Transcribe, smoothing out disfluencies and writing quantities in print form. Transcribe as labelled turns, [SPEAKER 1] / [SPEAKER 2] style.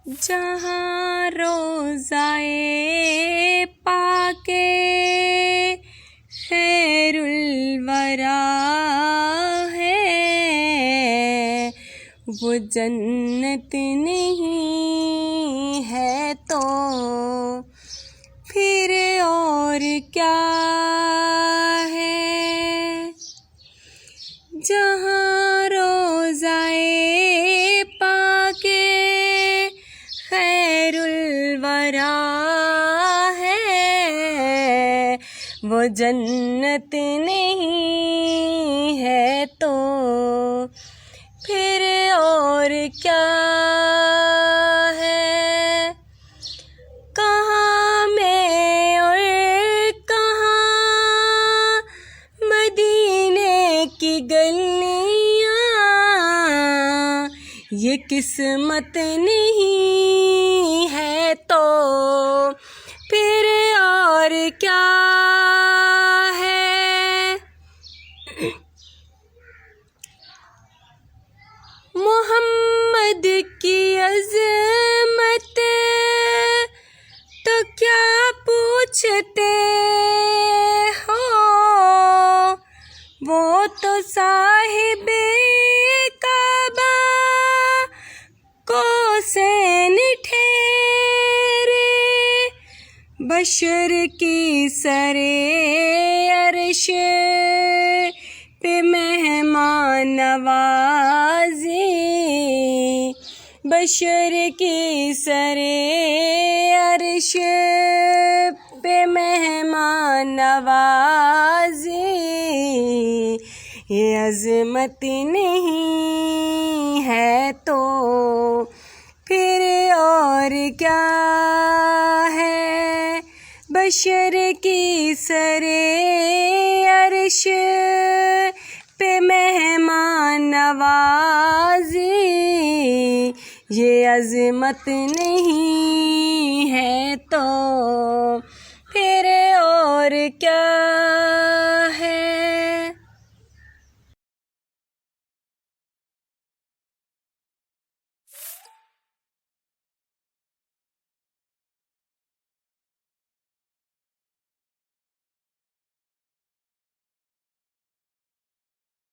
[SPEAKER 1] जहाँ रोज़ाए पाके खैरुल वरा है, वो जन्नत नहीं है तो फिर और क्या है। जहाँ रोज़ाए पाके खैरुल वरा है, वो जन्नत नहीं है तो फिर और क्या है। कहाँ में और कहाँ मदीने की गलियाँ, ये किस्मत नहीं है तो फिर और क्या है। मोहम्मद की अज़मत तो क्या पूछते हो, वो तो साहिबे काबा को सैन ठहरे। बशर की सरे अर्श पे मेहमान नवाज़ी, बशर की सरे अर्श पे मेहमान नवाज़ी, ये अज़मत नहीं है तो फिर और क्या है। बशर की सरे अर्श पे मेहमान नवाज़ी, ये अज़मत नहीं